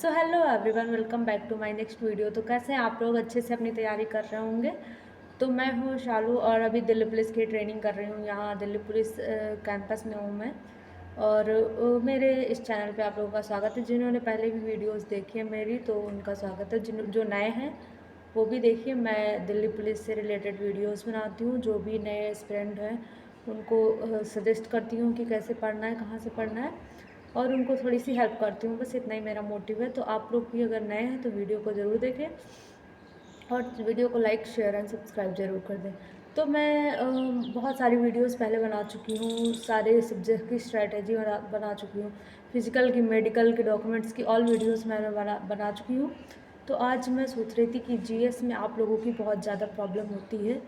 So hello everyone, welcome back to my next video. तो कैसे हैं आप लोग? अच्छे से अपनी तैयारी कर रहे होंगे। तो मैं हूँ शालू और अभी दिल्ली पुलिस की ट्रेनिंग कर रही हूँ। यहाँ दिल्ली पुलिस कैंपस में हूँ मैं। और मेरे इस चैनल पे आप लोगों का स्वागत है। जिन्होंने पहले भी वीडियोस देखी है मेरी, तो उनका स्वागत है। जो नए हैं वो भी देखिए। मैं दिल्ली पुलिस से रिलेटेड वीडियोस बनाती हूँ। जो भी नए एस्पिरेंट हैं उनको सजेस्ट करती हूँ कि कैसे पढ़ना है, कहाँ से पढ़ना है, और उनको थोड़ी सी हेल्प करती हूँ। बस इतना ही मेरा मोटिव है। तो आप लोग भी अगर नए हैं तो वीडियो को ज़रूर देखें और वीडियो को लाइक, शेयर एंड सब्सक्राइब ज़रूर कर दें। तो मैं बहुत सारी वीडियोस पहले बना चुकी हूँ। सारे सब्जेक्ट की स्ट्रैटेजी बना चुकी हूँ। फिज़िकल की, मेडिकल के, डॉक्यूमेंट्स की ऑल वीडियोस मैंने बना चुकी हूँ। तो आज मैं सोच रही थी कि जीएस में आप लोगों की बहुत ज़्यादा प्रॉब्लम होती है,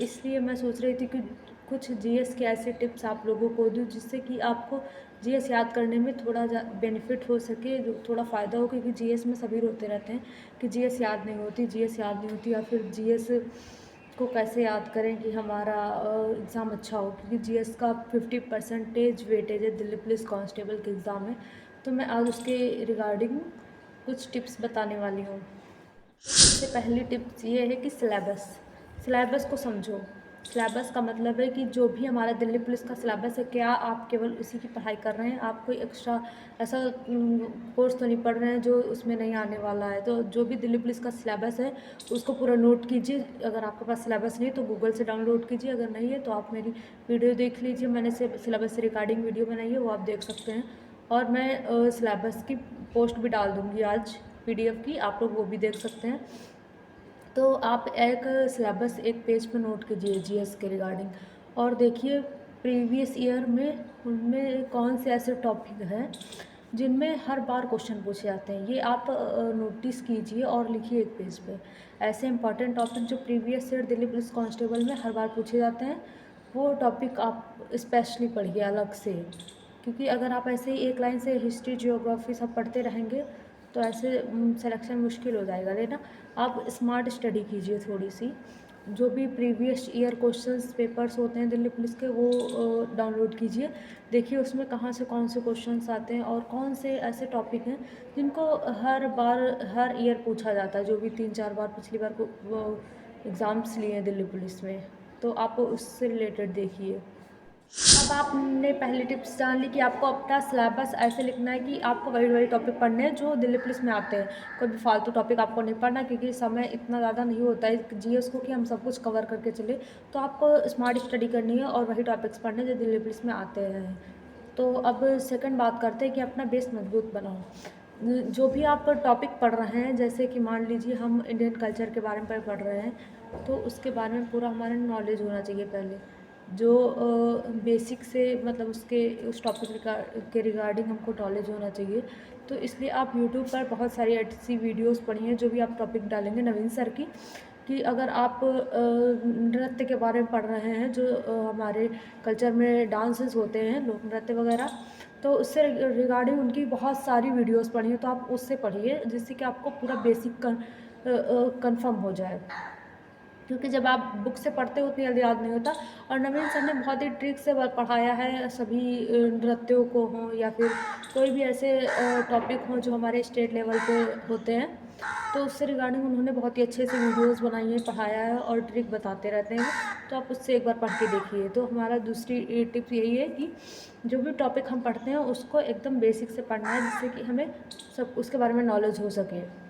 इसलिए मैं सोच रही थी कि कुछ जीएस के ऐसे टिप्स आप लोगों को दूँ जिससे कि आपको जीएस याद करने में थोड़ा बेनिफिट हो सके, जो थोड़ा फ़ायदा हो। क्योंकि जीएस में सभी रोते रहते हैं कि जीएस याद नहीं होती, जीएस याद नहीं होती, या फिर जीएस को कैसे याद करें कि हमारा एग्ज़ाम अच्छा हो। क्योंकि जीएस का 50% वेटेज है दिल्ली पुलिस कांस्टेबल के एग्ज़ाम में। तो मैं आज उसके रिगार्डिंग कुछ टिप्स बताने वाली हूँ। सबसे पहली टिप्स ये है कि सिलेबस को समझो। सिलेबस का मतलब है कि जो भी हमारा दिल्ली पुलिस का सिलेबस है, क्या आप केवल उसी की पढ़ाई कर रहे हैं? आप कोई एक्स्ट्रा ऐसा कोर्स तो नहीं पढ़ रहे हैं जो उसमें नहीं आने वाला है। तो जो भी दिल्ली पुलिस का सिलेबस है उसको पूरा नोट कीजिए। अगर आपके पास सिलेबस नहीं तो गूगल से डाउनलोड कीजिए, अगर नहीं है तो आप मेरी वीडियो देख लीजिए। मैंने सिलेबस से रिगार्डिंग वीडियो बनाई है, वो आप देख सकते हैं। और मैं सिलेबस की पोस्ट भी डाल दूँगी आज, पीडीएफ की, आप लोग वो भी देख सकते हैं। तो आप एक सिलेबस एक पेज पे नोट कीजिए जीएस के रिगार्डिंग, और देखिए प्रीवियस ईयर में उनमें कौन से ऐसे टॉपिक हैं जिनमें हर बार क्वेश्चन पूछे जाते हैं। ये आप नोटिस कीजिए और लिखिए एक पेज पे। ऐसे इंपॉर्टेंट टॉपिक जो previous year Delhi police constable में हर बार पूछे जाते हैं, वो टॉपिक आप स्पेशली पढ़िए अलग से। क्योंकि अगर आप ऐसे ही एक लाइन से हिस्ट्री, जियोग्राफी सब पढ़ते रहेंगे तो ऐसे सिलेक्शन मुश्किल हो जाएगा। लेना आप स्मार्ट स्टडी कीजिए थोड़ी सी। जो भी प्रीवियस ईयर क्वेश्चंस पेपर्स होते हैं दिल्ली पुलिस के, वो डाउनलोड कीजिए। देखिए उसमें कहाँ से कौन से क्वेश्चंस आते हैं और कौन से ऐसे टॉपिक हैं जिनको हर बार हर ईयर पूछा जाता है। जो भी 3-4 बार पिछली बार को वो एग्ज़ाम्स लिए हैं दिल्ली पुलिस में, तो आप उससे रिलेटेड देखिए। अब आपने पहली टिप्स जान ली कि आपको अपना सिलेबस ऐसे लिखना है कि आपको वही वही टॉपिक पढ़ने हैं जो दिल्ली पुलिस में आते हैं। कोई भी फालतू टॉपिक आपको नहीं पढ़ना, क्योंकि समय इतना ज़्यादा नहीं होता है जीएस को कि हम सब कुछ कवर करके चले। तो आपको स्मार्ट स्टडी करनी है और वही टॉपिक्स पढ़ने जो दिल्ली पुलिस में आते हैं। तो अब सेकंड बात करते हैं कि अपना बेस मजबूत बनाओ। जो भी आप टॉपिक पढ़ रहे हैं, जैसे कि मान लीजिए हम इंडियन कल्चर के बारे में पढ़ रहे हैं, तो उसके बारे में पूरा हमारा नॉलेज होना चाहिए पहले। जो बेसिक से मतलब उस टॉपिक के रिगार्डिंग हमको नॉलेज होना चाहिए। तो इसलिए आप यूट्यूब पर बहुत सारी ऐसी वीडियोस पढ़िए जो भी आप टॉपिक डालेंगे नवीन सर की, कि अगर आप नृत्य के बारे में पढ़ रहे हैं, जो हमारे कल्चर में डांसेस होते हैं, लोक नृत्य वगैरह, तो उससे रिगार्डिंग उनकी बहुत सारी वीडियोस पढ़िए। तो आप उससे पढ़िए जिससे कि आपको पूरा बेसिक कंफर्म हो जाए। क्योंकि जब आप बुक से पढ़ते हो उतनी जल्दी याद नहीं होता। और नवीन सर ने बहुत ही ट्रिक से पढ़ाया है सभी नृत्यों को हों या फिर कोई भी ऐसे टॉपिक हों जो हमारे स्टेट लेवल पे होते हैं। तो उससे रिगार्डिंग उन्होंने बहुत ही अच्छे से वीडियोस बनाई हैं, पढ़ाया है और ट्रिक बताते रहते हैं। तो आप उससे एक बार पढ़ के देखिए। तो हमारा दूसरी टिप यही है कि जो भी टॉपिक हम पढ़ते हैं उसको एकदम बेसिक से पढ़ना है, जिससे कि हमें सब उसके बारे में नॉलेज हो सके।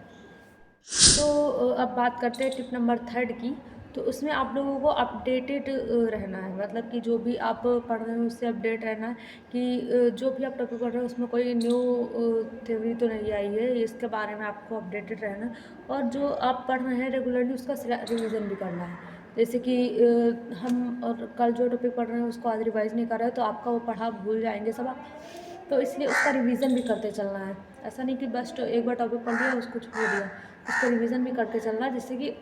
तो अब बात करते हैं टिप नंबर थर्ड की। तो उसमें आप लोगों को अपडेटेड रहना है। मतलब कि जो भी आप पढ़ रहे हो उससे अपडेट रहना है कि जो भी आप टॉपिक पढ़ रहे हो उसमें कोई न्यू थ्योरी तो नहीं आई है, इसके बारे में आपको अपडेटेड रहना है। और जो आप पढ़ रहे हैं रेगुलरली उसका रिवीजन भी करना है। जैसे कि हम और कल जो टॉपिक पढ़ रहे हैं उसको आज रिवाइज नहीं कर रहे हैं तो आपका वो पढ़ा भूल जाएंगे सब आप। तो इसलिए उसका रिवीजन भी करते चलना है। ऐसा नहीं कि बस एक बार टॉपिक पढ़ लिया उसको छोड़ दिया, उसको रिवीजन भी करते चलना है, जिससे कि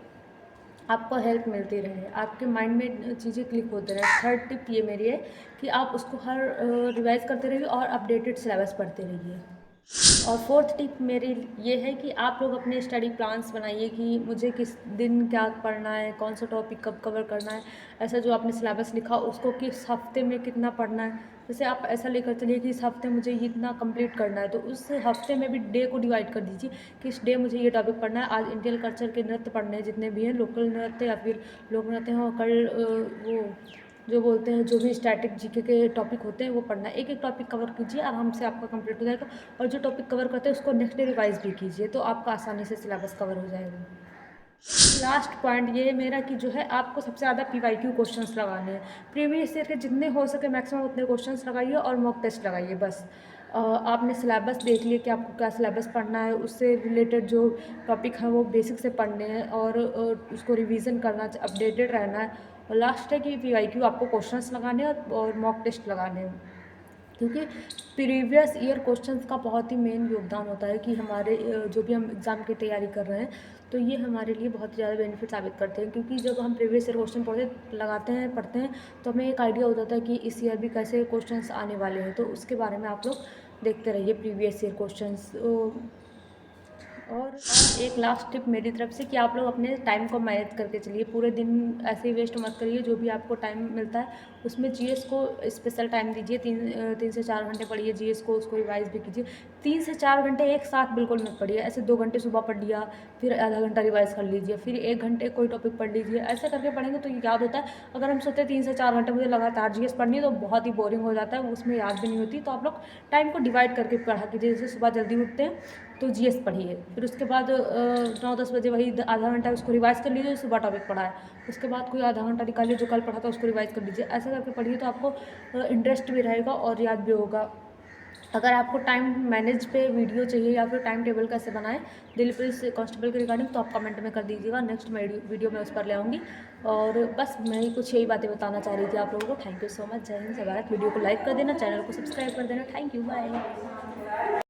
आपको हेल्प मिलती रहे, आपके माइंड में चीज़ें क्लिक होते रहे। थर्ड टिप ये मेरी है कि आप उसको हर रिवाइज करते रहिए और अपडेटेड सिलेबस पढ़ते रहिए। और फोर्थ टिप मेरी ये है कि आप लोग अपने स्टडी प्लान्स बनाइए कि मुझे किस दिन क्या पढ़ना है, कौन सा टॉपिक कब कवर करना है। ऐसा जो आपने सिलेबस लिखा उसको किस हफ्ते में कितना पढ़ना है, जैसे आप ऐसा लेकर चलिए कि इस हफ्ते मुझे ये इतना कंप्लीट करना है, तो उस हफ्ते में भी डे को डिवाइड कर दीजिए कि इस डे मुझे ये टॉपिक पढ़ना है। आज इंडियन कल्चर के नृत्य पढ़ने हैं, जितने भी हैं लोकल नृत्य या फिर लोक नृत्य हैं, और कल वो जो बोलते हैं जो भी स्टैटिक जीके के टॉपिक होते हैं वो पढ़ना है। एक एक टॉपिक कवर कीजिए, आराम से आपका कंप्लीट हो जाएगा। और जो टॉपिक कवर करते हैं उसको नेक्स्ट डे रिवाइज भी कीजिए, तो आपका आसानी से सिलेबस कवर हो जाएगा। लास्ट पॉइंट ये है मेरा कि जो है आपको सबसे ज़्यादा पीवाईक्यू क्वेश्चंस लगाने हैं। प्रीवियस ईयर के जितने हो सके मैक्सिमम उतने क्वेश्चंस लगाइए और मॉक टेस्ट लगाइए बस। आपने सिलेबस देख लिया कि आपको क्या सिलेबस पढ़ना है, उससे रिलेटेड जो टॉपिक है वो बेसिक से पढ़ने हैं और उसको रिवीजन करना, अपडेटेड रहना है। और लास्ट है कि पीवाईक्यू आपको क्वेश्चंस लगाने हैं और मॉक टेस्ट लगाने हैं, क्योंकि प्रीवियस ईयर क्वेश्चंस का बहुत ही मेन योगदान होता है कि हमारे जो भी हम एग्ज़ाम की तैयारी कर रहे हैं तो ये हमारे लिए बहुत ज़्यादा बेनिफिट साबित करते हैं। क्योंकि जब हम प्रीवियस ईयर क्वेश्चन पढ़ते हैं तो हमें एक आइडिया हो जाता है कि इस ईयर भी कैसे क्वेश्चंस आने वाले हैं, तो उसके बारे में आप लोग देखते रहिए प्रीवियस ईयर क्वेश्चंस। और एक लास्ट टिप मेरी तरफ से कि आप लोग अपने टाइम को मैनेज करके चलिए। पूरे दिन ऐसे ही वेस्ट मत करिए। जो भी आपको टाइम मिलता है उसमें जीएस को स्पेशल टाइम दीजिए। 3 से 4 घंटे पढ़िए जीएस को, उसको रिवाइज भी कीजिए। 3 से 4 घंटे एक साथ बिल्कुल मत पढ़िए। ऐसे 2 घंटे सुबह पढ़ लिया, फिर आधा घंटा रिवाइज कर लीजिए, फिर 1 घंटे कोई टॉपिक पढ़ लीजिए। ऐसे करके पढ़ेंगे तो याद होता है। अगर हम सोचते हैं 3 से 4 घंटे मुझे लगातार जीएस पढ़नी है तो बहुत ही बोरिंग हो जाता है, उसमें याद भी नहीं होती। तो आप लोग टाइम को डिवाइड करके पढ़ा कीजिए। जैसे सुबह जल्दी उठते हैं तो जीएस पढ़िए, फिर उसके बाद 9-10 बजे वही आधा घंटा उसको रिवाइज कर लीजिए, सुबह टॉपिक पढ़ा है। उसके बाद कोई आधा घंटा निकालिए जो कल पढ़ा था उसको रिवाइज कर लीजिए। ऐसे करके पढ़िए तो आपको इंटरेस्ट भी रहेगा और याद भी होगा। अगर आपको टाइम मैनेज पे वीडियो चाहिए या फिर टाइम टेबल कैसे बनाएं दिल्ली पुलिस कांस्टेबल के रिगार्डिंग, तो आप कमेंट में कर दीजिएगा। नेक्स्ट वीडियो में उस पर ले आऊँगी। और बस मैं कुछ यही बातें बताना चाह रही थी आप लोगों को। Thank you so much. जय हिंद, जय भारत। वीडियो को लाइक कर देना, चैनल को सब्सक्राइब कर देना। Thank you, bye.